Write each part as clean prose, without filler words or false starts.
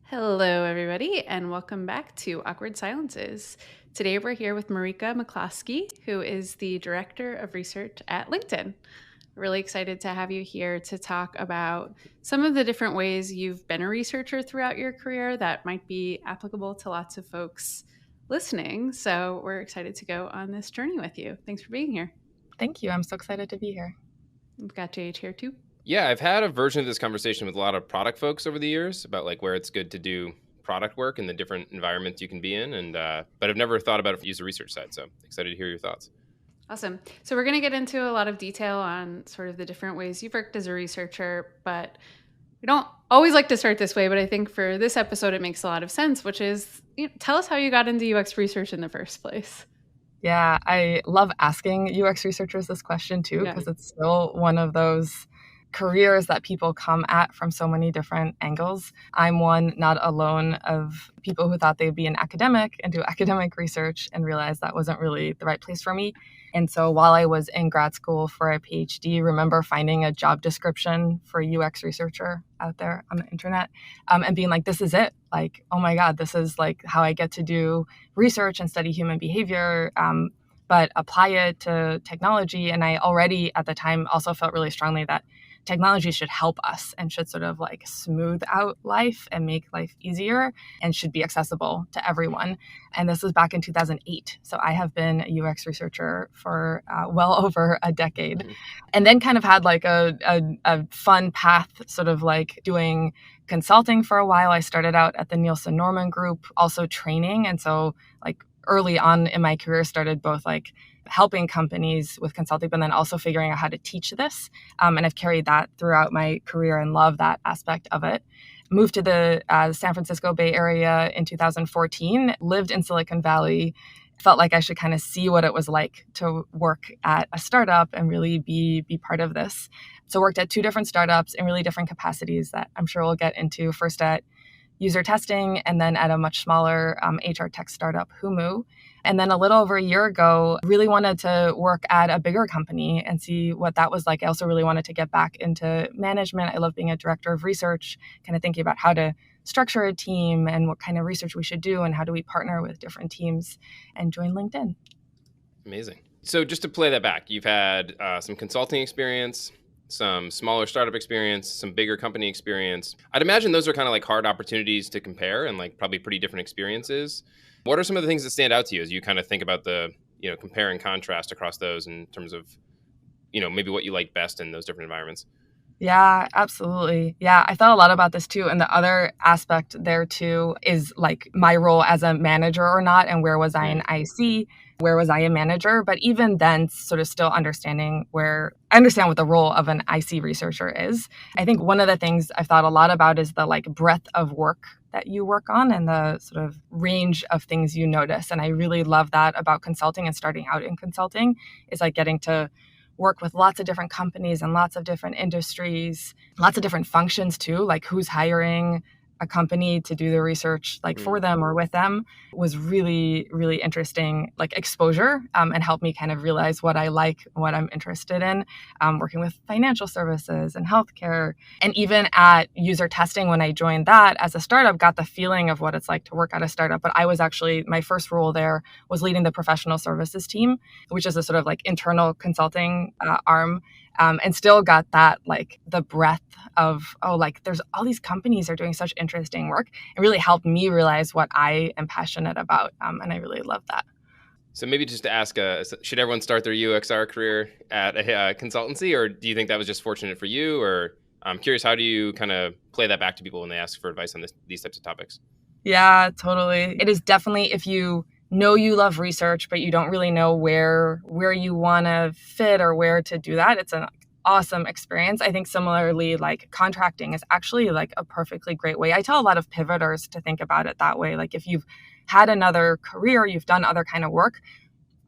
Hello, everybody, and welcome back to Awkward Silences. Today we're here with Marieke McCloskey, who is the Director of Research at LinkedIn. Really excited to have you here to talk about some of the different ways you've been a researcher throughout your career that might be applicable to lots of folks listening. So we're excited to go on this journey with you. Thanks for being here. Thank you. I'm so excited to be here. We've got JH here too. Yeah, I've had a version of this conversation with a lot of product folks over the years about like where it's good to do product work and the different environments you can be in, and but I've never thought about it from the user research side. So excited to hear your thoughts. Awesome. So we're going to get into a lot of detail on sort of the different ways you've worked as a researcher, but we don't always like to start this way, but I think for this episode, it makes a lot of sense, which is tell us how you got into UX research in the first place. Yeah, I love asking UX researchers this question too, because it's still one of those careers that people come at from so many different angles. I'm one, not alone, of people who thought they'd be an academic and do academic research and realized that wasn't really the right place for me. And so while I was in grad school for a PhD, remember finding a job description for a UX researcher out there on the internet and being like, this is it. Like, oh my God, this is like how I get to do research and study human behavior, but apply it to technology. And I already at the time also felt really strongly that technology should help us and should sort of like smooth out life and make life easier and should be accessible to everyone. And this was back in 2008. So I have been a UX researcher for well over a decade. Mm-hmm. And then kind of had like a fun path, sort of like doing consulting for a while. I started out at the Nielsen Group, also training. And so like early on in my career started both like helping companies with consulting, but then also figuring out how to teach this. And I've carried that throughout my career and love that aspect of it. Moved to the San Francisco Bay Area in 2014, lived in Silicon Valley, felt like I should kind of see what it was like to work at a startup and really be part of this. So worked at two different startups in really different capacities that I'm sure we'll get into, first at user testing and then at a much smaller HR tech startup, Humu. And then a little over a year ago, really wanted to work at a bigger company and see what that was like. I also really wanted to get back into management. I love being a director of research, kind of thinking about how to structure a team and what kind of research we should do and how do we partner with different teams, and join LinkedIn. Amazing. So just to play that back, you've had some consulting experience, some smaller startup experience, some bigger company experience. I'd imagine those are kind of like hard opportunities to compare and like probably pretty different experiences. What are some of the things that stand out to you as you kind of think about the, compare and contrast across those in terms of, maybe what you like best in those different environments? Yeah, absolutely. Yeah, I thought a lot about this too. And the other aspect there too is like my role as a manager or not, and where was I in IC? Where was I a manager? But even then, sort of still understanding where I understand what the role of an IC researcher is. I think one of the things I've thought a lot about is the like breadth of work that you work on and the sort of range of things you notice. And I really love that about consulting and starting out in consulting is like getting to work with lots of different companies and lots of different industries, lots of different functions too, like who's hiring a company to do the research like for them or with them was really, really interesting, like exposure and helped me kind of realize what I like, what I'm interested in, working with financial services and healthcare. And even at user testing, when I joined that as a startup, got the feeling of what it's like to work at a startup. But I was actually, my first role there was leading the professional services team, which is a sort of like internal consulting arm. And still got that, like the breadth of, there's all these companies are doing such interesting work. It really helped me realize what I am passionate about. And I really love that. So maybe just to ask, should everyone start their UXR career at a consultancy, or do you think that was just fortunate for you? Or I'm curious, how do you kind of play that back to people when they ask for advice on these types of topics? Yeah, totally. It is definitely, if you know you love research, but you don't really know where you want to fit or where to do that, it's an awesome experience. I think similarly, like contracting is actually like a perfectly great way. I tell a lot of pivoters to think about it that way. Like if you've had another career, you've done other kind of work,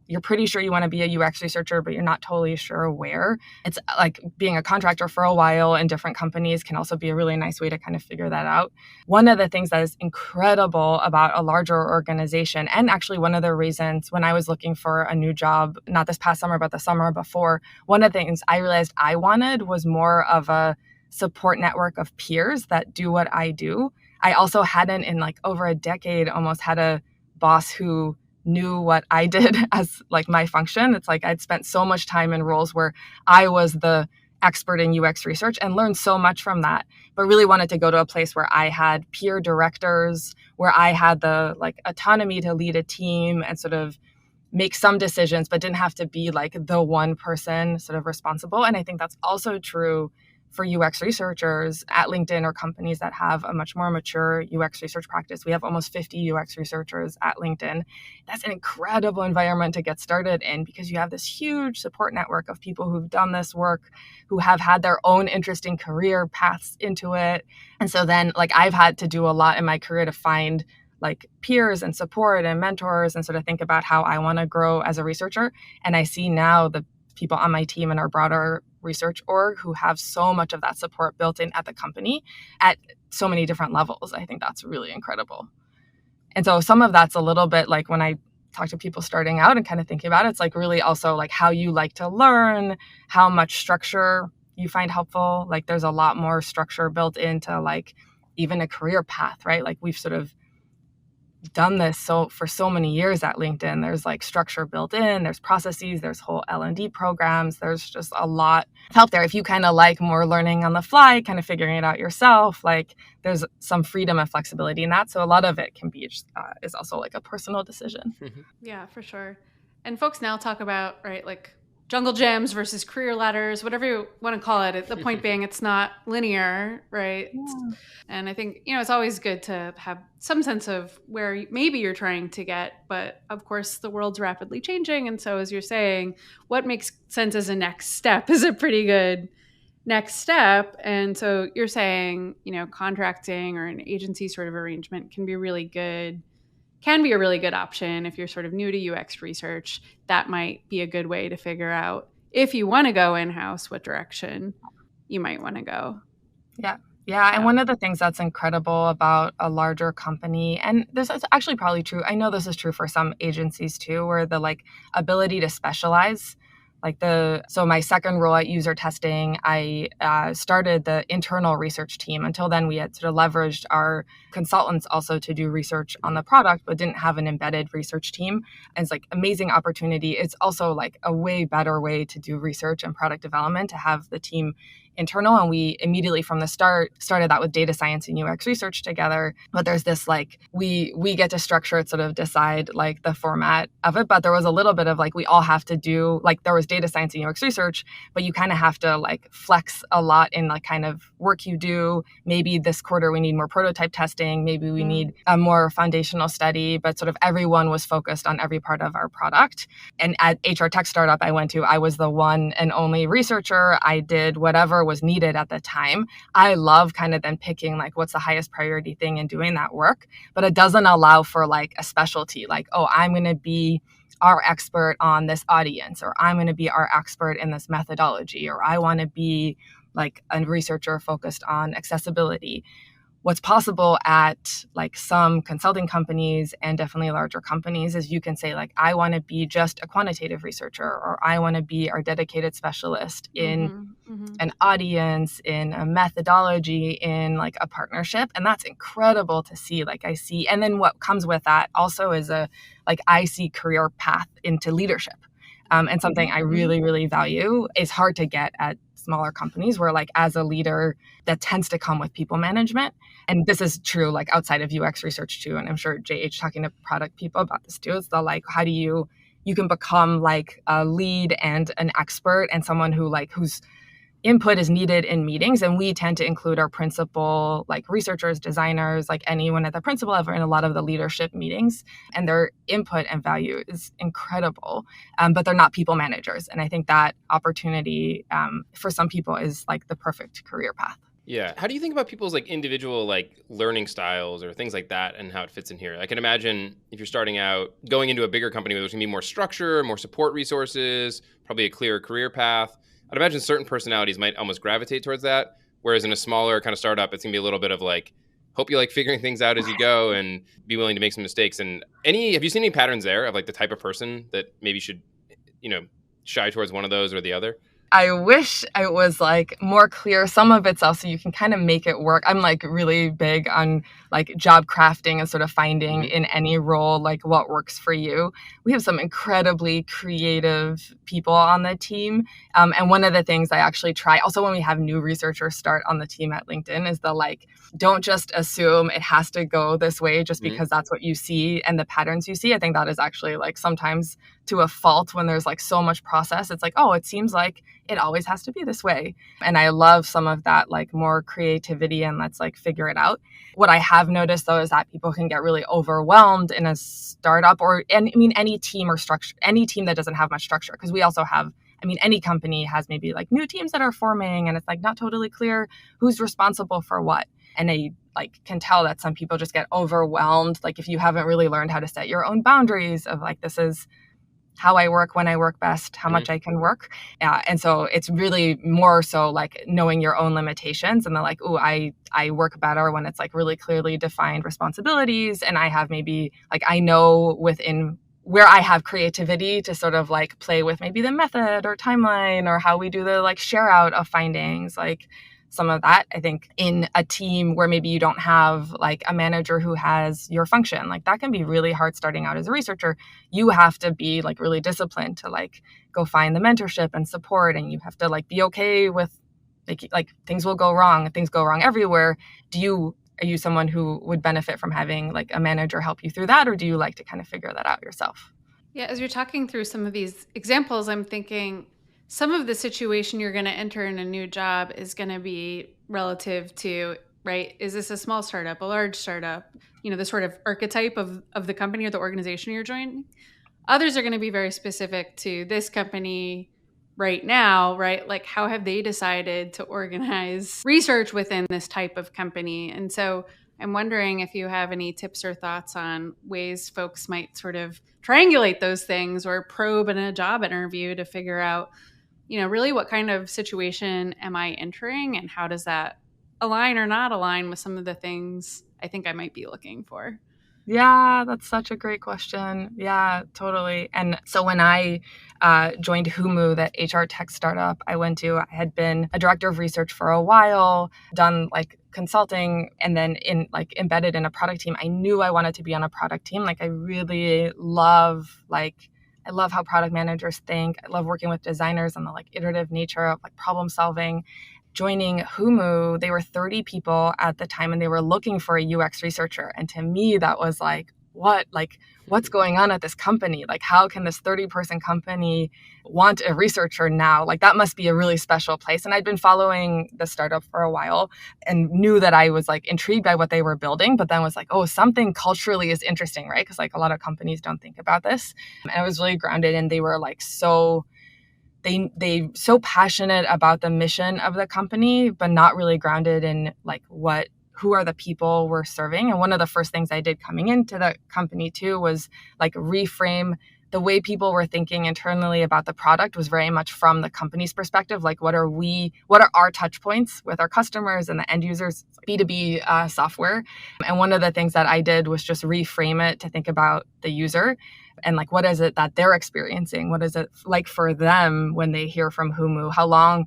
you're pretty sure you want to be a UX researcher, but you're not totally sure where. It's like being a contractor for a while in different companies can also be a really nice way to kind of figure that out. One of the things that is incredible about a larger organization, and actually one of the reasons when I was looking for a new job, not this past summer, but the summer before, one of the things I realized I wanted was more of a support network of peers that do what I do. I also hadn't in like over a decade almost had a boss who knew what I did as like my function. It's like I'd spent so much time in roles where I was the expert in UX research and learned so much from that, but really wanted to go to a place where I had peer directors, where I had the like autonomy to lead a team and sort of make some decisions, but didn't have to be like the one person sort of responsible. And I think that's also true for UX researchers at LinkedIn or companies that have a much more mature UX research practice. We have almost 50 UX researchers at LinkedIn. That's an incredible environment to get started in because you have this huge support network of people who've done this work, who have had their own interesting career paths into it. And so then like I've had to do a lot in my career to find like peers and support and mentors and sort of think about how I want to grow as a researcher. And I see now the people on my team and our broader research org who have so much of that support built in at the company at so many different levels. I think that's really incredible. And so some of that's a little bit like when I talk to people starting out and kind of thinking about it, it's like really also like how you like to learn, how much structure you find helpful. Like there's a lot more structure built into like even a career path, right? Like we've sort of done this for so many years at LinkedIn. There's like structure built in, there's processes, there's whole L&D programs. There's just a lot of help there. If you kind of like more learning on the fly, kind of figuring it out yourself, like there's some freedom and flexibility in that. So a lot of it can be is also like a personal decision. Yeah, for sure. And folks now talk about, right, like jungle gyms versus career ladders, whatever you want to call it. The point being, it's not linear, right? Yeah. And I think, it's always good to have some sense of where maybe you're trying to get, but of course the world's rapidly changing. And so as you're saying, what makes sense as a next step is a pretty good next step. And so you're saying, contracting or an agency sort of arrangement can be a really good option if you're sort of new to UX research. That might be a good way to figure out if you want to go in-house, what direction you might want to go. Yeah. And one of the things that's incredible about a larger company, and this is actually probably true, I know this is true for some agencies too, where the like ability to specialize. So my second role at user testing, I started the internal research team. Until then, we had sort of leveraged our consultants also to do research on the product, but didn't have an embedded research team. And it's like amazing opportunity. It's also like a way better way to do research and product development to have the team internal. And we immediately from the start started that with data science and UX research together. But there's this like, we get to structure it, sort of decide like the format of it. But there was a little bit of like, we all have to do, like there was data science and UX research, but you kind of have to like flex a lot in like kind of work you do. Maybe this quarter we need more prototype testing. Maybe we need a more foundational study, but sort of everyone was focused on every part of our product. And at HR tech startup I went to, I was the one and only researcher. I did whatever was needed at the time. I love kind of then picking like what's the highest priority thing and doing that work, but it doesn't allow for like a specialty, like, oh, I'm going to be our expert on this audience, or I'm going to be our expert in this methodology, or I want to be like a researcher focused on accessibility. What's possible at like some consulting companies and definitely larger companies is you can say like, I want to be just a quantitative researcher, or I want to be our dedicated specialist in an audience, in a methodology, in like a partnership. And that's incredible to see. Like I see, and then what comes with that also is I see career path into leadership. And something I really, really value is hard to get at smaller companies where like as a leader that tends to come with people management. And this is true like outside of UX research too. And I'm sure JH talking to product people about this too. It's the like, how do you can become like a lead and an expert and someone who like whose input is needed in meetings. And we tend to include our principal, like researchers, designers, like anyone at the principal level in a lot of the leadership meetings. And their input and value is incredible, but they're not people managers. And I think that opportunity for some people is like the perfect career path. Yeah. How do you think about people's like individual like learning styles or things like that and how it fits in here? I can imagine if you're starting out going into a bigger company where there's going to be more structure, more support resources, probably a clearer career path. I'd imagine certain personalities might almost gravitate towards that. Whereas in a smaller kind of startup, it's going to be a little bit of like, hope you like figuring things out as you go and be willing to make some mistakes. And have you seen any patterns there of like the type of person that maybe should, shy towards one of those or the other? I wish it was like more clear. Some of it's also you can kind of make it work. I'm like really big on like job crafting and sort of finding in any role like what works for you. We have some incredibly creative people on the team. And one of the things I actually try also when we have new researchers start on the team at LinkedIn is the like, don't just assume it has to go this way just because that's what you see and the patterns you see. I think that is actually like sometimes to a fault when there's like so much process. It's like, oh, it seems like it always has to be this way. And I love some of that like more creativity and let's like figure it out. What I have noticed though is that people can get really overwhelmed in a startup or any team or structure, any team that doesn't have much structure. Because we also have, any company has maybe like new teams that are forming and it's like not totally clear who's responsible for what. And I like can tell that some people just get overwhelmed. Like if you haven't really learned how to set your own boundaries of like, this is how I work, when I work best, how much I can work. And so it's really more so like knowing your own limitations and then like, oh, I work better when it's like really clearly defined responsibilities. And I have maybe like, I know within where I have creativity to sort of like play with maybe the method or timeline or how we do the like share out of findings, like some of that. I think in a team where maybe you don't have like a manager who has your function, like that can be really hard starting out as a researcher. You have to be like really disciplined to like go find the mentorship and support, and you have to like be okay with like things will go wrong. Things go wrong everywhere. Are you someone who would benefit from having like a manager help you through that, or do you like to kind of figure that out yourself? Yeah, as you're talking through some of these examples, I'm thinking some of the situation you're going to enter in a new job is going to be relative to, right? Is this a small startup, a large startup? The sort of archetype of the company or the organization you're joining. Others are going to be very specific to this company right now, right? Like how have they decided to organize research within this type of company? And so I'm wondering if you have any tips or thoughts on ways folks might sort of triangulate those things or probe in a job interview to figure out, really what kind of situation am I entering and how does that align or not align with some of the things I think I might be looking for? Yeah, that's such a great question. Yeah, totally. And so when I joined Humu, that HR tech startup I went to, I had been a director of research for a while, done like consulting, and then embedded in a product team. I knew I wanted to be on a product team. Like I really love I love how product managers think. I love working with designers and the like iterative nature of like problem solving. Joining Humu, they were 30 people at the time and they were looking for a UX researcher. And to me, that was like, what's going on at this company? Like, how can this 30-person company want a researcher now? Like, that must be a really special place. And I'd been following the startup for a while and knew that I was like intrigued by what they were building, but then was like, oh, something culturally is interesting, right? Because like a lot of companies don't think about this. And I was really grounded and they were like they so passionate about the mission of the company, but not really grounded in like who are the people we're serving. And one of the first things I did coming into the company too was like reframe the way people were thinking internally about the product was very much from the company's perspective. Like what are our touch points with our customers and the end users, B2B software. And one of the things that I did was just reframe it to think about the user and like, what is it that they're experiencing? What is it like for them when they hear from Humu? How long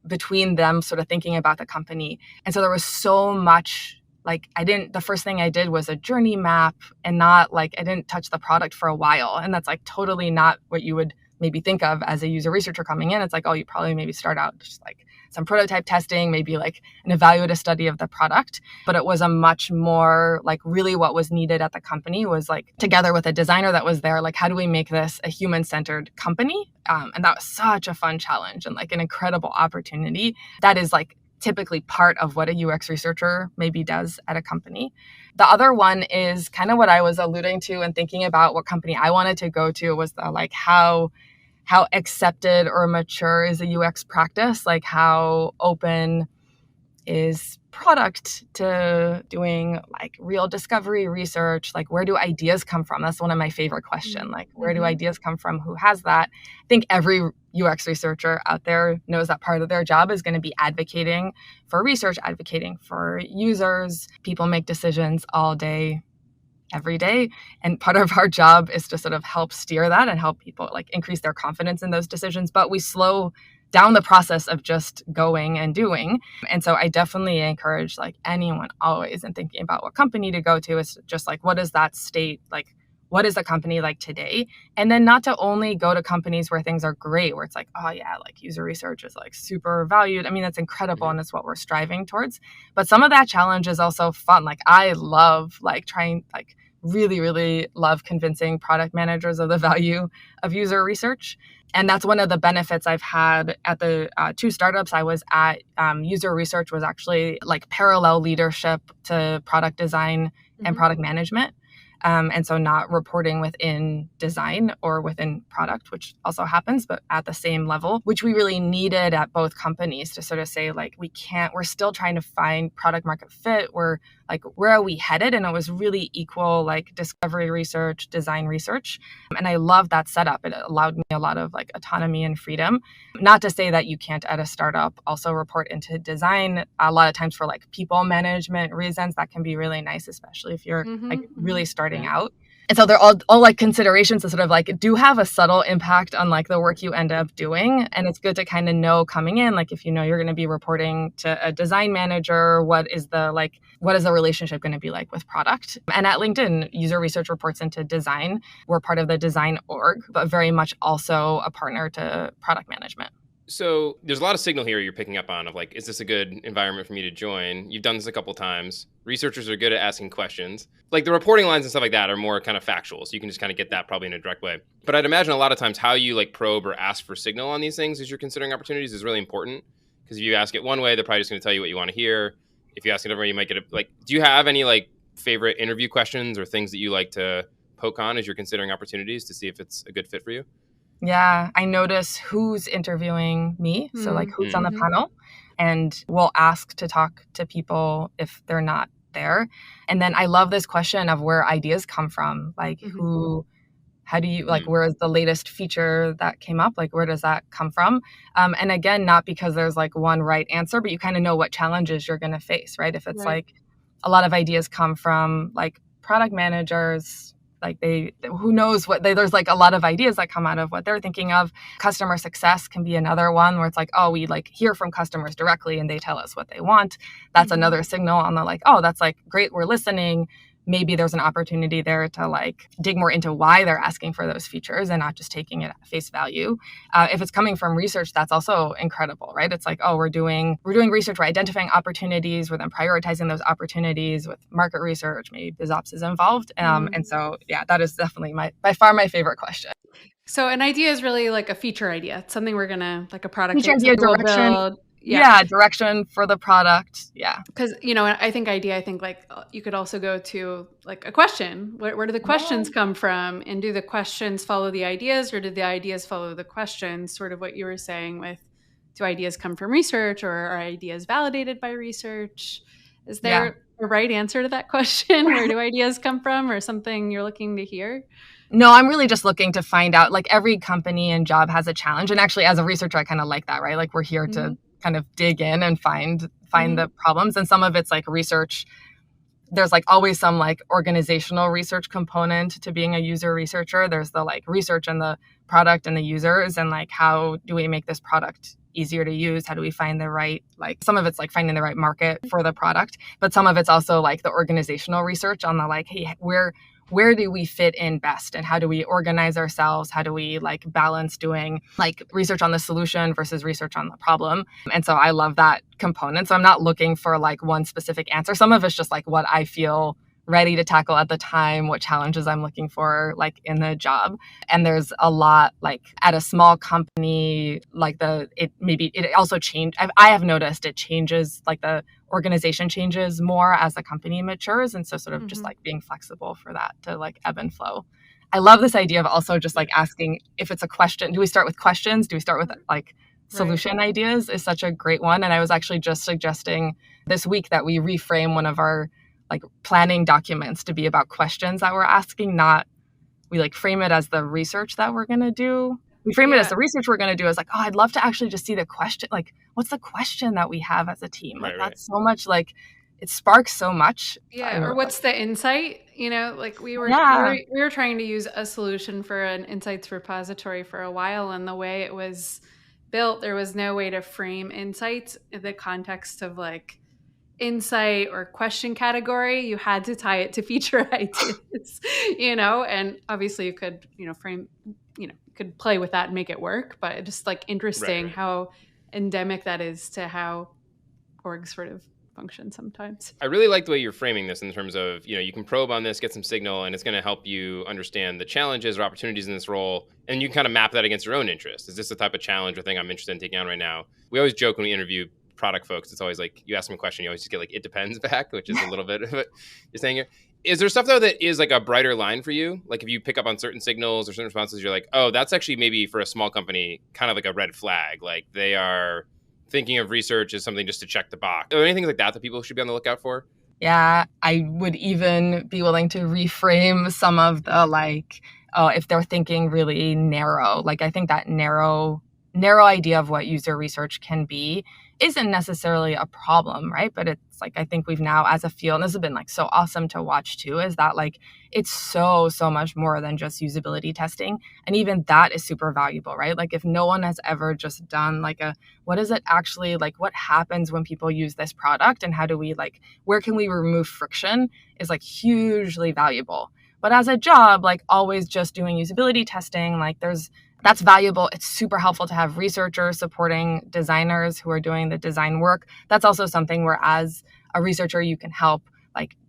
between them sort of thinking about the company? And so there was so much, the first thing I did was a journey map and not I didn't touch the product for a while. And that's like totally not what you would maybe think of as a user researcher coming in. It's like, oh, you probably maybe start out just like some prototype testing, maybe like an evaluative study of the product. But it was a much more like really what was needed at the company was like together with a designer that was there, like how do we make this a human-centered company? And that was such a fun challenge and like an incredible opportunity. That is like typically part of what a UX researcher maybe does at a company. The other one is kind of what I was alluding to and thinking about what company I wanted to go to was the like how accepted or mature is a UX practice, like how open is product to doing like real discovery research, like where do ideas come from? That's one of my favorite questions. Like where do ideas come from? Who has that? I think every UX researcher out there knows that part of their job is going to be advocating for research, advocating for users. People make decisions all day every day. And part of our job is to sort of help steer that and help people like increase their confidence in those decisions. But we slow down the process of just going and doing. And so I definitely encourage like anyone always in thinking about what company to go to is just like, what is that state? Like, what is the company like today? And then not to only go to companies where things are great, where it's like, oh yeah, like user research is like super valued. I mean, that's incredible and it's what we're striving towards. But some of that challenge is also fun. Like I love like trying, like really, really love convincing product managers of the value of user research. And that's one of the benefits I've had at the two startups I was at. User research was actually like parallel leadership to product design and product management. And so not reporting within design or within product, which also happens, but at the same level, which we really needed at both companies to sort of say, like, we're still trying to find product market fit. We're like, where are we headed? And it was really equal, like discovery research, design research. And I love that setup. It allowed me a lot of like autonomy and freedom. Not to say that you can't at a startup also report into design. A lot of times for like people management reasons, that can be really nice, especially if you're like really starting out. And so they're all like considerations that sort of like do have a subtle impact on like the work you end up doing. And it's good to kind of know coming in, like if you know you're going to be reporting to a design manager, what is the relationship going to be like with product? And at LinkedIn, user research reports into design. We're part of the design org, but very much also a partner to product management. So there's a lot of signal here you're picking up on of like, is this a good environment for me to join? You've done this a couple times. Researchers are good at asking questions. Like the reporting lines and stuff like that are more kind of factual. So you can just kind of get that probably in a direct way. But I'd imagine a lot of times how you like probe or ask for signal on these things as you're considering opportunities is really important. Because if you ask it one way, they're probably just going to tell you what you want to hear. If you ask it another way, you might get do you have any like favorite interview questions or things that you like to poke on as you're considering opportunities to see if it's a good fit for you? Yeah, I notice who's interviewing me. So like who's on the panel, and we'll ask to talk to people if they're not there. And then I love this question of where ideas come from. Like how do you, like, where is the latest feature that came up? Like, where does that come from? And again, not because there's like one right answer, but you kind of know what challenges you're going to face, right? If it's like a lot of ideas come from like product managers, like who knows there's like a lot of ideas that come out of what they're thinking of. Customer success can be another one where it's like, oh, we like hear from customers directly and they tell us what they want. That's another signal on the like, oh, that's like great, we're listening. Maybe there's an opportunity there to like dig more into why they're asking for those features and not just taking it at face value. If it's coming from research, that's also incredible, right? It's like, oh, we're doing research, we're identifying opportunities, we're then prioritizing those opportunities with market research, maybe BizOps is involved. And so, yeah, that is definitely by far my favorite question. So an idea is really like a feature idea. It's something we're going to, like a product feature idea, direction. Build. Yeah, direction for the product. Yeah. Because, I think like you could also go to like a question. Where do the questions come from? And do the questions follow the ideas, or do the ideas follow the questions? Sort of what you were saying with, do ideas come from research, or are ideas validated by research? Is there a right answer to that question? Where do ideas come from, or something you're looking to hear? No, I'm really just looking to find out, like every company and job has a challenge. And actually as a researcher, I kind of like that, right? Like we're here to kind of dig in and find the problems. And some of it's like research. There's like always some like organizational research component to being a user researcher. There's the like research and the product and the users, and like how do we make this product easier to use? How do we find the right, like some of it's like finding the right market for the product, but some of it's also like the organizational research on the like, hey, where do we fit in best, and how do we organize ourselves? How do we like balance doing like research on the solution versus research on the problem? And so I love that component. So I'm not looking for like one specific answer. Some of it's just like what I feel ready to tackle at the time, what challenges I'm looking for like in the job. And there's a lot like at a small company, like it also changed. I have noticed it changes, like the organization changes more as the company matures. And so sort of just like being flexible for that to like ebb and flow. I love this idea of also just like asking if it's a question, do we start with questions? Do we start with like solution ideas is such a great one. And I was actually just suggesting this week that we reframe one of our like planning documents to be about questions that we're asking, we like frame it as the research that we're going to do. We frame it as the research we're going to do as like, oh, I'd love to actually just see the question. Like, what's the question that we have as a team? Like that's so much like it sparks so much. Yeah. Or what's the insight? Like we were trying to use a solution for an insights repository for a while, and the way it was built, there was no way to frame insights in the context of like insight or question category. You had to tie it to feature ideas, and obviously you could, frame, could play with that and make it work, but just like interesting right. How endemic that is to how orgs sort of function sometimes. I really like the way you're framing this in terms of, you can probe on this, get some signal, and it's going to help you understand the challenges or opportunities in this role. And you kind of map that against your own interests. Is this the type of challenge or thing I'm interested in taking on right now? We always joke when we interview product folks, it's always like you ask them a question, you always just get like, it depends back, which is a little bit of what you're saying here. Is there stuff though that is like a brighter line for you? Like if you pick up on certain signals or certain responses, you're like, oh, that's actually maybe for a small company, kind of like a red flag. Like they are thinking of research as something just to check the box. Are there anything like that people should be on the lookout for? Yeah, I would even be willing to reframe some of the if they're thinking really narrow. Like I think that narrow idea of what user research can be isn't necessarily a problem, right? But it's like, I think we've now as a field, and this has been like so awesome to watch too, is that like, it's so much more than just usability testing. And even that is super valuable, right? Like if no one has ever just done like what is it actually, like what happens when people use this product and how do we where can we remove friction is like hugely valuable. But as a job, like always just doing usability testing, that's valuable. It's super helpful to have researchers supporting designers who are doing the design work. That's also something where as a researcher, you can help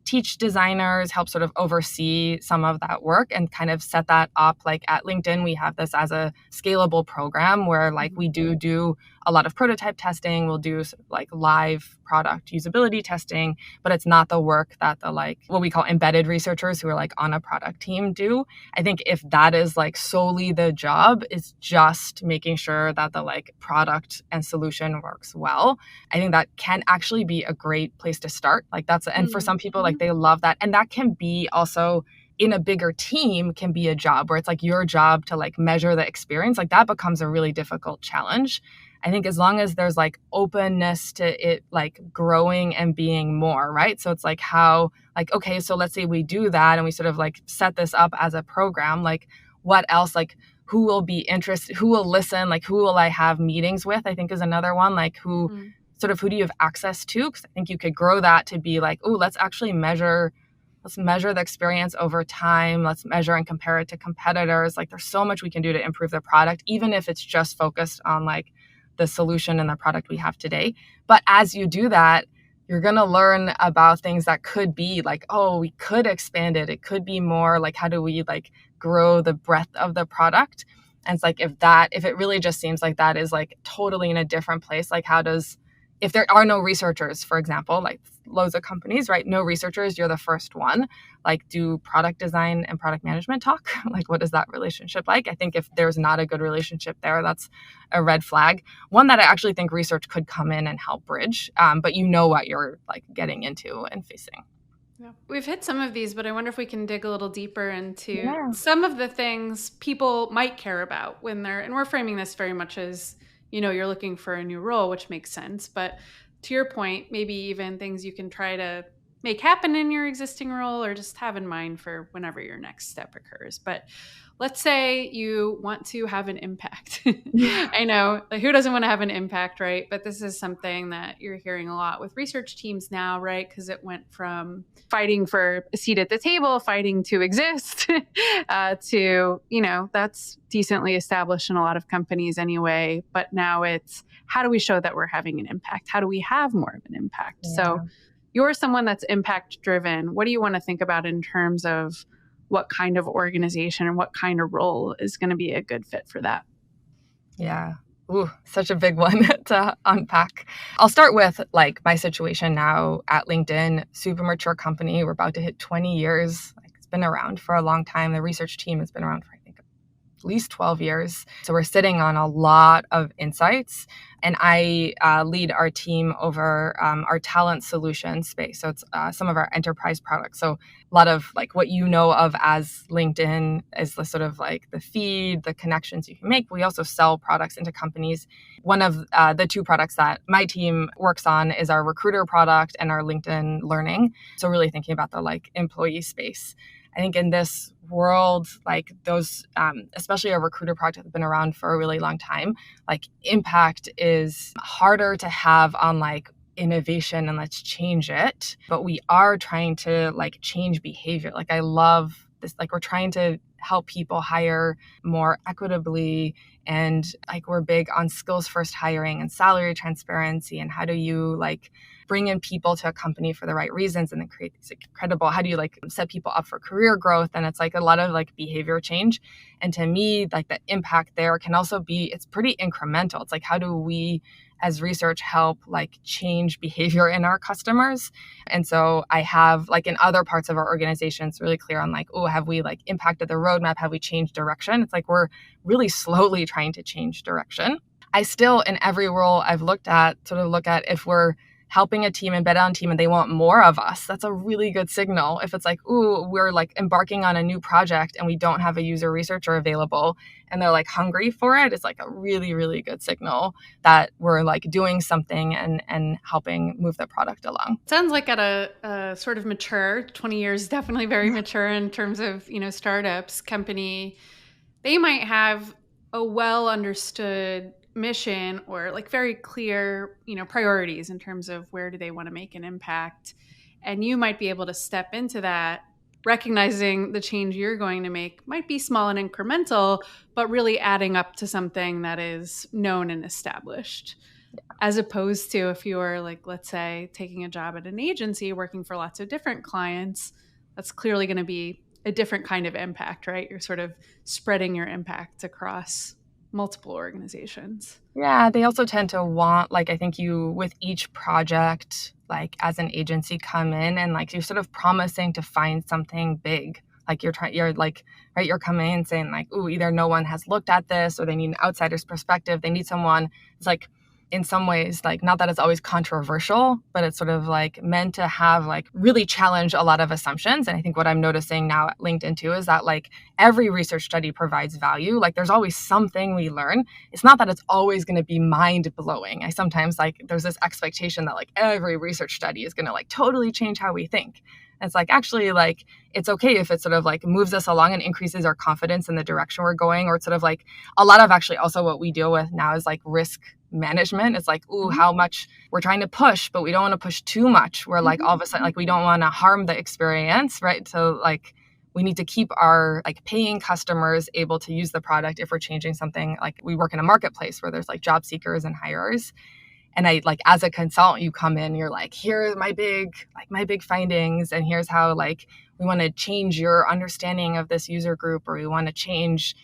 teach designers, help sort of oversee some of that work and kind of set that up. Like at LinkedIn, we have this as a scalable program where we do a lot of prototype testing. We'll do live product usability testing, but it's not the work that the what we call embedded researchers who are on a product team do. I think if that is solely the job is just making sure that the product and solution works well, I think that can actually be a great place to start. And for some people, they love that. And that can be also in a bigger team can be a job where it's your job to measure the experience. That becomes a really difficult challenge. I think as long as there's openness to it growing and being more, right? So it's how okay, so let's say we do that and we sort of set this up as a program, what else, who will be interested, who will listen, who will I have meetings with, I think is another one, who do you have access to? Because I think you could grow that to be let's actually measure the experience over time. Let's measure and compare it to competitors. There's so much we can do to improve the product, even if it's just focused on the solution and the product we have today. But as you do that, you're going to learn about things that could be we could expand it. It could be more how do we grow the breadth of the product? And it's if it really just seems like that is totally in a different place, if there are no researchers, for example, loads of companies, right? No researchers, you're the first one. Do product design and product management talk? What is that relationship like? I think if there's not a good relationship there, that's a red flag. One that I actually think research could come in and help bridge, but you know what you're getting into and facing. Yeah. We've hit some of these, but I wonder if we can dig a little deeper into some of the things people might care about when and we're framing this very much as, you're looking for a new role, which makes sense. But to your point, maybe even things you can try to make happen in your existing role or just have in mind for whenever your next step occurs. But let's say you want to have an impact. I know, who doesn't want to have an impact, right? But this is something that you're hearing a lot with research teams now, right? Because it went from fighting for a seat at the table, fighting to exist, to, that's decently established in a lot of companies anyway. But now it's, how do we show that we're having an impact? How do we have more of an impact? Yeah. So you're someone that's impact driven. What do you want to think about in terms of what kind of organization and what kind of role is going to be a good fit for that? Yeah. Ooh, such a big one to unpack. I'll start with my situation now at LinkedIn, super mature company. We're about to hit 20 years. It's been around for a long time. The research team has been around for, I think, at least 12 years. So we're sitting on a lot of insights. And I lead our team over our talent solution space. So it's some of our enterprise products. So a lot of like what you know of as LinkedIn is the sort of like the feed, the connections you can make. We also sell products into companies. One of the two products that my team works on is our recruiter product and our LinkedIn Learning. So really thinking about the like employee space. I think in this world, like those, especially a recruiter product that's been around for a really long time, like impact is harder to have on like innovation and let's change it. But we are trying to like change behavior. Like I love this, like we're trying to help people hire more equitably. And like we're big on skills first hiring and salary transparency. And how do you like bring in people to a company for the right reasons and then create these incredible, how do you like set people up for career growth? And it's like a lot of like behavior change. And to me, like the impact there can also be, it's pretty incremental. It's like, how do we as research help like change behavior in our customers? And so I have like in other parts of our organization, it's really clear on like, oh, have we like impacted the roadmap? Have we changed direction? It's like, we're really slowly trying to change direction. I still, in every role I've looked at, sort of look at if we're helping a team and bet on a team and they want more of us, that's a really good signal. If it's like, ooh, we're like embarking on a new project and we don't have a user researcher available and they're like hungry for it, it's like a really, really good signal that we're like doing something and helping move the product along. Sounds like at a sort of mature, 20 years, definitely very mature in terms of, startups, company, they might have a well understood mission or like very clear, priorities in terms of where do they want to make an impact. And you might be able to step into that, recognizing the change you're going to make might be small and incremental, but really adding up to something that is known and established. As opposed to if you're like, let's say, taking a job at an agency, working for lots of different clients, that's clearly going to be a different kind of impact, right? You're sort of spreading your impact across multiple organizations. Yeah, they also tend to want, like, I think you, with each project, like as an agency come in and like you're sort of promising to find something big. Like you're coming in saying like, ooh, either no one has looked at this or they need an outsider's perspective. They need someone. It's like, in some ways, like not that it's always controversial, but it's sort of like meant to have like really challenge a lot of assumptions. And I think what I'm noticing now at LinkedIn too is that like every research study provides value. Like there's always something we learn. It's not that it's always going to be mind blowing. I sometimes like there's this expectation that like every research study is going to like totally change how we think. It's like actually like it's okay if it sort of like moves us along and increases our confidence in the direction we're going, or it's sort of like a lot of actually also what we deal with now is like risk management. It's like, ooh, how much we're trying to push, but we don't want to push too much. We're like all of a sudden like we don't want to harm the experience, right? So like we need to keep our like paying customers able to use the product if we're changing something. Like we work in a marketplace where there's like job seekers and hirers. And I like as a consultant, you come in, you're like, here's my big findings. And here's how like we want to change your understanding of this user group, or we want to change,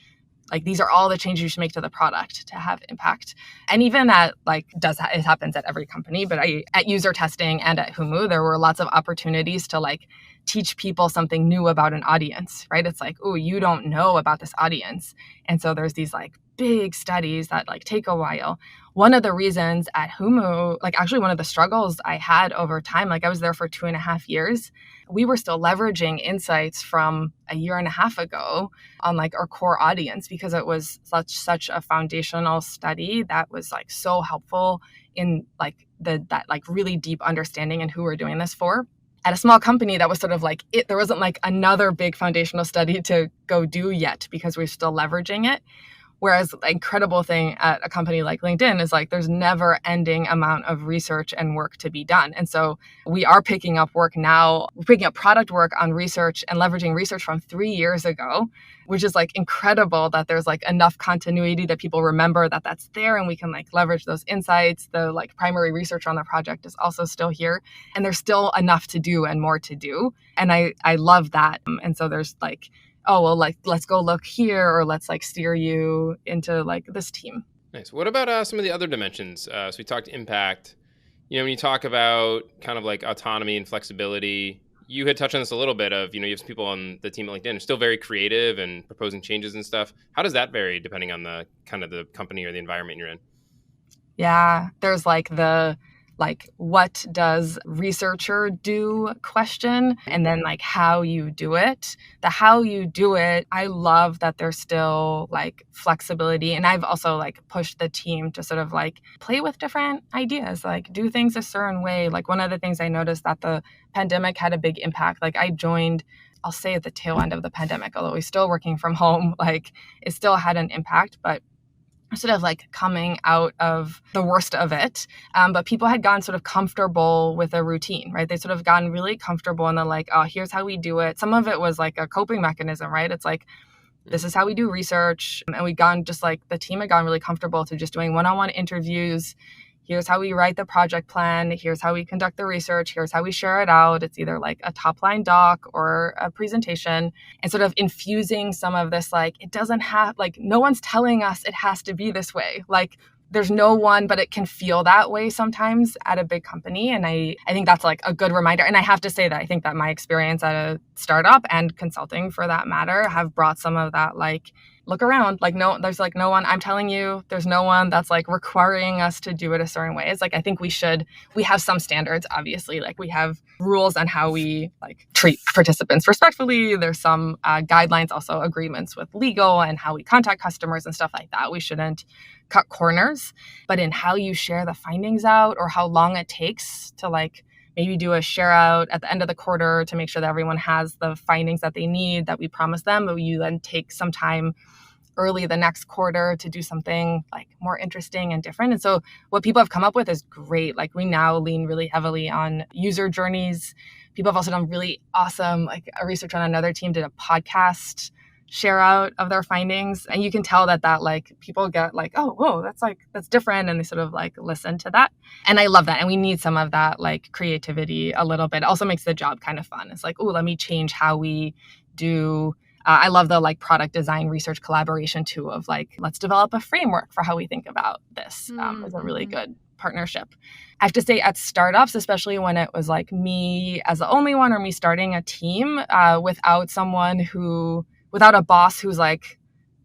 like these are all the changes you should make to the product to have impact. And even at like it happens at every company, but at user testing and at Humu, there were lots of opportunities to like teach people something new about an audience, right? It's like, oh, you don't know about this audience. And so there's these like big studies that like take a while. One of the reasons at Humu, like actually one of the struggles I had over time, like I was there for 2.5 years, we were still leveraging insights from a year and a half ago on like our core audience because it was such a foundational study that was like so helpful in like that like really deep understanding and who we're doing this for. At a small company, that was sort of like there wasn't like another big foundational study to go do yet because we're still leveraging it. Whereas the incredible thing at a company like LinkedIn is like there's never ending amount of research and work to be done. And so we are picking up work now. We're picking up product work on research and leveraging research from 3 years ago, which is like incredible that there's like enough continuity that people remember that that's there and we can like leverage those insights. The like primary research on the project is also still here and there's still enough to do and more to do. And I love that. And so there's like, oh, well, like, let's go look here or let's like steer you into like this team. Nice. What about some of the other dimensions? So we talked impact. When you talk about kind of like autonomy and flexibility, You had touched on this a little bit of, you have some people on the team at LinkedIn are still very creative and proposing changes and stuff. How does that vary depending on the kind of the company or the environment you're in? Yeah, there's what does researcher do question, and then how you do it. The how you do it, I love that there's still flexibility. And I've also pushed the team to sort of play with different ideas, do things a certain way. One of the things I noticed that the pandemic had a big impact. I joined, I'll say at the tail end of the pandemic, although we're still working from home, it still had an impact, but sort of coming out of the worst of it. But people had gotten sort of comfortable with a routine, right? They sort of gotten really comfortable and they're oh, here's how we do it. Some of it was a coping mechanism, right? It's this is how we do research. And we'd gone the team had gotten really comfortable to just doing one-on-one interviews. Here's how we write the project plan. Here's how we conduct the research. Here's how we share it out. It's either a top line doc or a presentation, and sort of infusing some of this, it doesn't have, no one's telling us it has to be this way. There's no one, but it can feel that way sometimes at a big company. And I think that's a good reminder. And I have to say that I think that my experience at a startup and consulting for that matter have brought some of that, look around, no, there's no one, I'm telling you, there's no one that's requiring us to do it a certain way. It's I think we have some standards, obviously, we have rules on how we treat participants respectfully. There's some guidelines, also agreements with legal and how we contact customers and stuff like that. We shouldn't cut corners, but in how you share the findings out or how long it takes to maybe do a share out at the end of the quarter to make sure that everyone has the findings that they need that we promise them, but you then take some time early the next quarter to do something more interesting and different. And so what people have come up with is great. We now lean really heavily on user journeys. People have also done really awesome, a researcher on another team did a podcast share out of their findings. And you can tell that people get oh, whoa, that's different. And they sort of listen to that. And I love that. And we need some of that creativity a little bit. It also makes the job kind of fun. It's oh, let me change how we do. I love the product design research collaboration too of let's develop a framework for how we think about this. Is a really good partnership. I have to say at startups, especially when it was me as the only one or me starting a team without a boss who's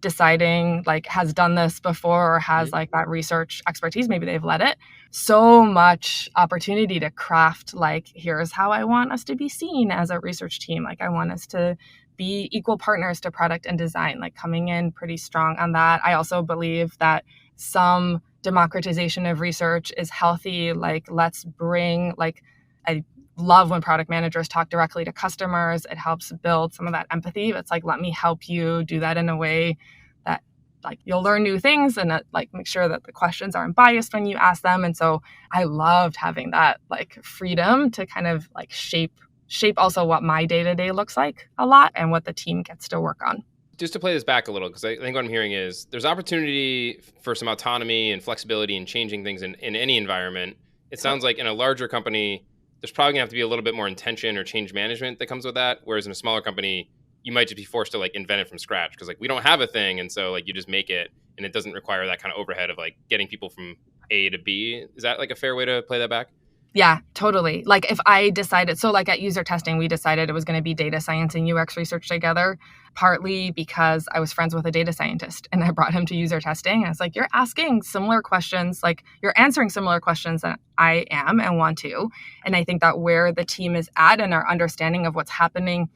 deciding has done this before or has that research expertise, maybe they've led it, so much opportunity to craft here's how I want us to be seen as a research team. I want us to be equal partners to product and design, coming in pretty strong on that. I also believe that some democratization of research is healthy. Let's bring I love when product managers talk directly to customers. It helps build some of that empathy. It's let me help you do that in a way that you'll learn new things and that make sure that the questions aren't biased when you ask them. And so I loved having that freedom to kind of shape also what my day-to-day looks like a lot and what the team gets to work on. Just to play this back a little, because I think what I'm hearing is there's opportunity for some autonomy and flexibility and changing things in any environment. It sounds like in a larger company, there's probably gonna have to be a little bit more intention or change management that comes with that. Whereas in a smaller company, you might just be forced to invent it from scratch because we don't have a thing. And so you just make it and it doesn't require that kind of overhead of getting people from A to B. Is that a fair way to play that back? Yeah, totally. If I decided, so at user testing, we decided it was going to be data science and UX research together, partly because I was friends with a data scientist and I brought him to user testing. And I was you're asking similar questions, you're answering similar questions that I am and want to. And I think that where the team is at and our understanding of what's happening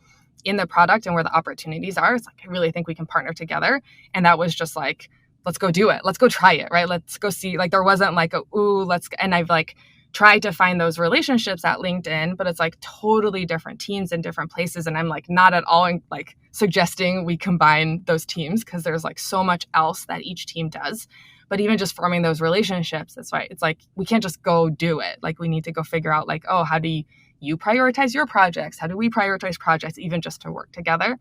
in the product and where the opportunities are, it's I really think we can partner together. And that was just let's go do it. Let's go try it, right? Let's go see, there wasn't and I've try to find those relationships at LinkedIn, but it's totally different teams in different places. And I'm not at all suggesting we combine those teams because there's so much else that each team does. But even just forming those relationships, that's why it's we can't just go do it. We need to go figure out oh, how do you prioritize your projects? How do we prioritize projects even just to work together?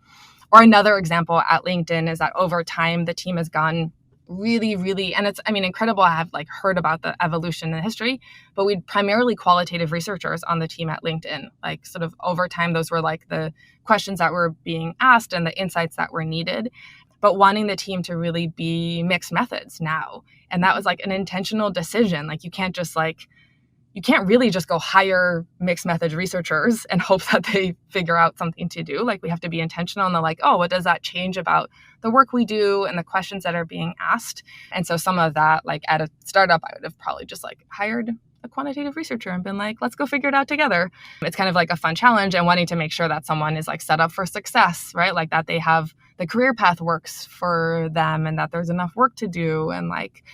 Or another example at LinkedIn is that over time, the team has gone really, really, and it's, incredible. I have heard about the evolution in history, but we'd primarily qualitative researchers on the team at LinkedIn. Sort of over time, those were the questions that were being asked and the insights that were needed, but wanting the team to really be mixed methods now. And that was an intentional decision. You can't just you can't really just go hire mixed methods researchers and hope that they figure out something to do. Like, we have to be intentional and like, oh, what does that change about the work we do and the questions that are being asked? And so some of that, like at a startup, I would have probably just like hired a quantitative researcher and been like, let's go figure it out together. It's kind of like a fun challenge and wanting to make sure that someone is like set up for success, right? Like that they have the career path works for them and that there's enough work to do and like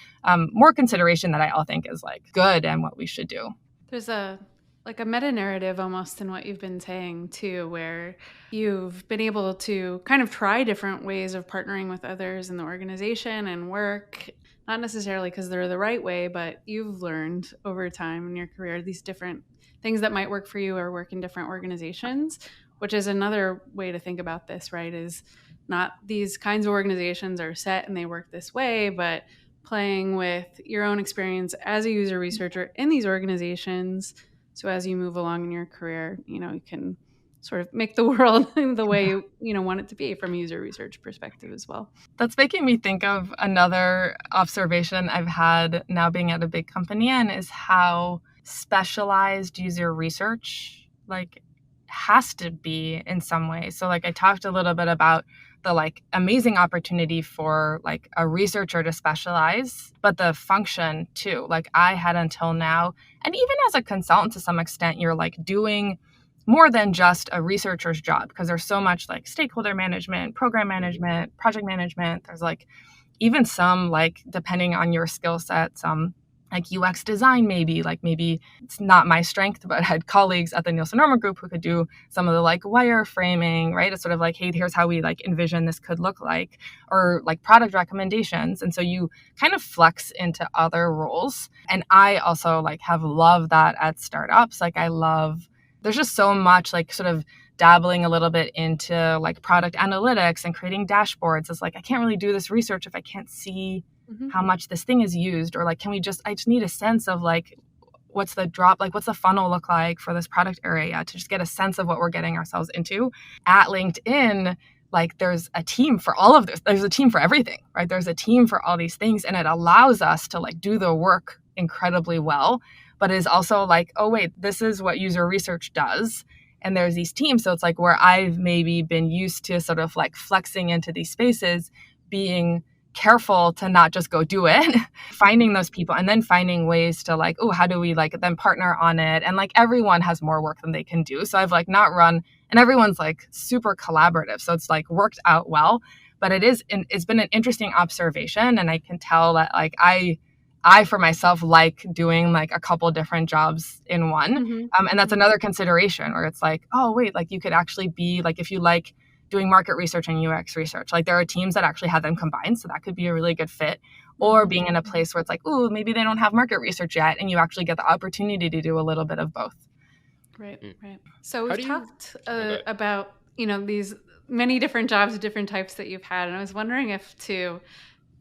more consideration that I all think is like good and what we should do. There's a meta narrative almost in what you've been saying too, where you've been able to kind of try different ways of partnering with others in the organization and work, not necessarily because they're the right way, but you've learned over time in your career these different things that might work for you or work in different organizations, which is another way to think about this, right? Is not these kinds of organizations are set and they work this way, but playing with your own experience as a user researcher in these organizations. So as you move along in your career, you can sort of make the world the way you want it to be from a user research perspective as well. That's making me think of another observation I've had now being at a big company, and is how specialized user research like has to be in some way. So like I talked a little bit about the like amazing opportunity for like a researcher to specialize, but the function too. Like I had until now, and even as a consultant to some extent, you're like doing more than just a researcher's job, because there's so much like stakeholder management, program management, project management. There's like even some like, depending on your skill set, some like UX design, maybe it's not my strength, but I had colleagues at the Nielsen Norman Group who could do some of the like wireframing, right? It's sort of like, hey, here's how we like envision this could look like, or like product recommendations. And so you kind of flex into other roles. And I also like have loved that at startups. Like there's just so much like sort of dabbling a little bit into like product analytics and creating dashboards. It's like, I can't really do this research if I can't see how much this thing is used, or like, I just need a sense of like, what's the funnel look like for this product area, to just get a sense of what we're getting ourselves into. At LinkedIn, like there's a team for all of this. There's a team for everything, right? There's a team for all these things, and it allows us to like do the work incredibly well, but it is also like, oh wait, this is what user research does. And there's these teams. So it's like where I've maybe been used to sort of like flexing into these spaces, being careful to not just go do it, finding those people and then finding ways to like, oh, how do we like then partner on it? And like everyone has more work than they can do. So I've like not run, and everyone's like super collaborative. So it's like worked out well, but it's been an interesting observation. And I can tell that like I for myself like doing like a couple different jobs in one. And that's another consideration where it's like, oh wait, like you could actually be like, if you like doing market research and UX research, like there are teams that actually have them combined. So that could be a really good fit. Or being in a place where it's like, ooh, maybe they don't have market research yet, and you actually get the opportunity to do a little bit of both. Right. So we've talked about, these many different jobs, different types that you've had. And I was wondering if to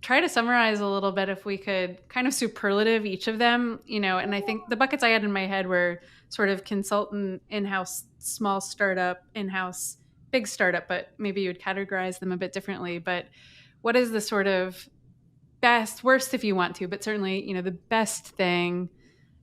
try to summarize a little bit, if we could kind of superlative each of them, and I think the buckets I had in my head were sort of consultant, in-house, small startup, in-house, big startup, but maybe you would categorize them a bit differently. But what is the sort of best, worst if you want to, but certainly, the best thing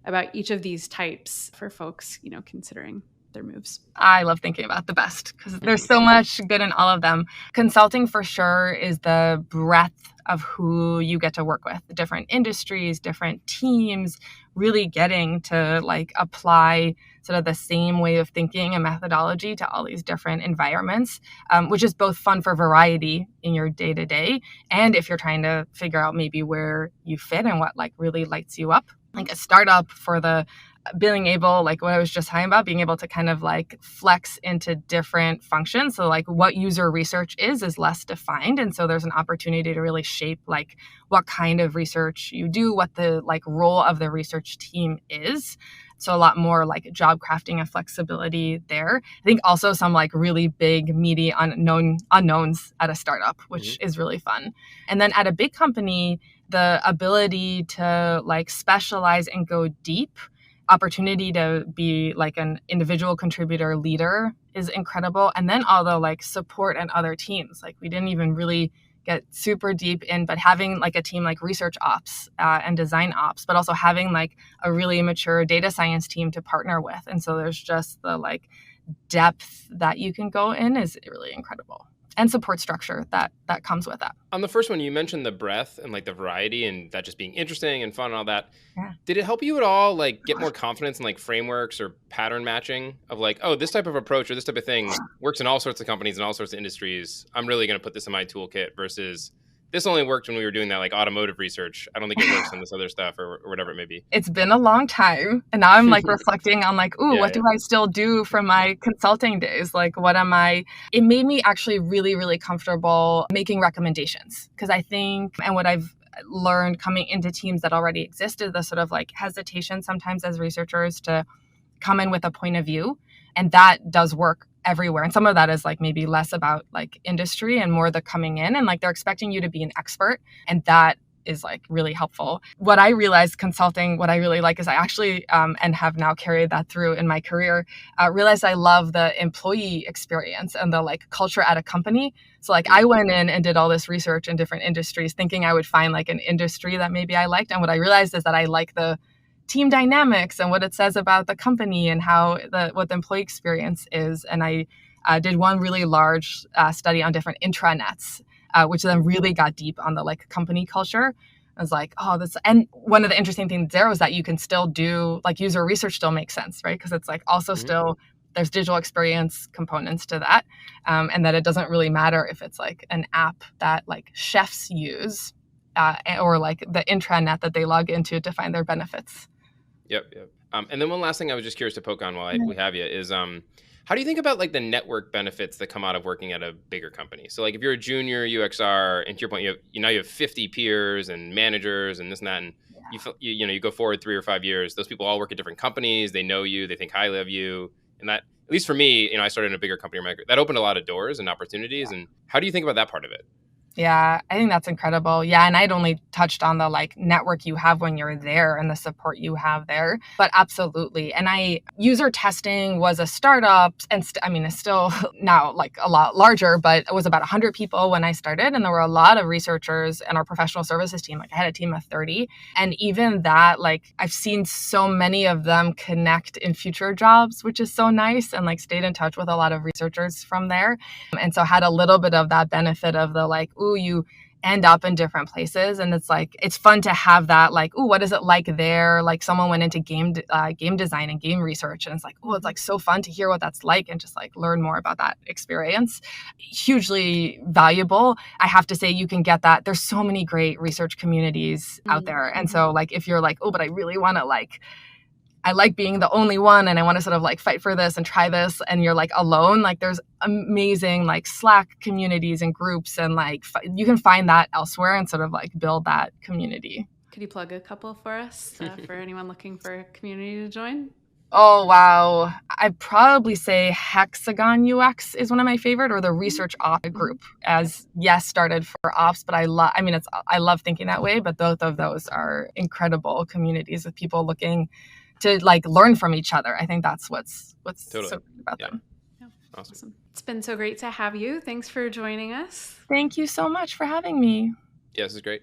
about each of these types for folks, considering their moves? I love thinking about the best because there's so much good in all of them. Consulting for sure is the breadth of who you get to work with, the different industries, different teams, really getting to like apply sort of the same way of thinking and methodology to all these different environments, which is both fun for variety in your day-to-day. And if you're trying to figure out maybe where you fit and what like really lights you up, like a startup for the being able, like what I was just talking about, being able to kind of like flex into different functions. So like what user research is less defined. And so there's an opportunity to really shape like what kind of research you do, what the like role of the research team is. So a lot more like job crafting and flexibility there. I think also some like really big, meaty unknowns at a startup, which is really fun. And then at a big company, the ability to like specialize and go deep, opportunity to be like an individual contributor leader is incredible. And then all the like support and other teams, like we didn't even really get super deep in, but having like a team like research ops and design ops, but also having like a really mature data science team to partner with. And so there's just the like depth that you can go in is really incredible. And support structure that comes with that. On the first one, you mentioned the breadth and like the variety and that just being interesting and fun and all that. Yeah. Did it help you at all like get more confidence in like frameworks or pattern matching of like, oh, this type of approach or this type of thing works in all sorts of companies and all sorts of industries. I'm really going to put this in my toolkit versus this only worked when we were doing that like automotive research. I don't think it works on this other stuff or whatever it may be. It's been a long time. And now I'm like reflecting on like, what do I still do from my consulting days? Like, it made me actually really, really comfortable making recommendations. Because I think, and what I've learned coming into teams that already existed, the sort of like hesitation sometimes as researchers to come in with a point of view. And that does work everywhere. And some of that is like maybe less about like industry and more the coming in and like they're expecting you to be an expert. And that is like really helpful. What I realized consulting, what I really like is I actually, and have now carried that through in my career, realized I love the employee experience and the like culture at a company. So like I went in and did all this research in different industries thinking I would find like an industry that maybe I liked. And what I realized is that I like the team dynamics and what it says about the company and what the employee experience is. And I did one really large study on different intranets, which then really got deep on the like company culture. I was like, and one of the interesting things there was that you can still do like user research still makes sense, right? Because it's like also still there's digital experience components to that, and that it doesn't really matter if it's like an app that like chefs use or like the intranet that they log into to find their benefits. Yep. And then one last thing I was just curious to poke on while we have you is how do you think about like the network benefits that come out of working at a bigger company? So like if you're a junior UXR and to your point, you have 50 peers and managers and this and that, and you go forward 3 or 5 years, those people all work at different companies. They know you, they think highly of you. And that, at least for me, I started in a bigger company. That opened a lot of doors and opportunities. Yeah. And how do you think about that part of it? Yeah, I think that's incredible. Yeah, and I'd only touched on the like network you have when you're there and the support you have there, but absolutely. And user testing was a startup, and it's still now like a lot larger, but it was about 100 people when I started, and there were a lot of researchers in our professional services team. Like I had a team of 30, and even that, like I've seen so many of them connect in future jobs, which is so nice, and like stayed in touch with a lot of researchers from there, and so had a little bit of that benefit of the like, you end up in different places. And it's like, it's fun to have that, like, what is it like there? Like someone went into game design and game research. And it's like, it's like so fun to hear what that's like and just like learn more about that experience. Hugely valuable. I have to say you can get that. There's so many great research communities out there. And so like, if you're like, but I really want to I like being the only one and I want to sort of like fight for this and try this, and you're like alone, like there's amazing like Slack communities and groups, and like you can find that elsewhere and sort of like build that community. Could you plug a couple for us for anyone looking for a community to join? Oh, wow. I'd probably say Hexagon UX is one of my favorite, or the Research Ops group, as started for ops, but I love thinking that way, but both of those are incredible communities with people looking to like learn from each other. I think that's what's totally so great about them. Yeah. Awesome. It's been so great to have you. Thanks for joining us. Thank you so much for having me. Yeah, this is great.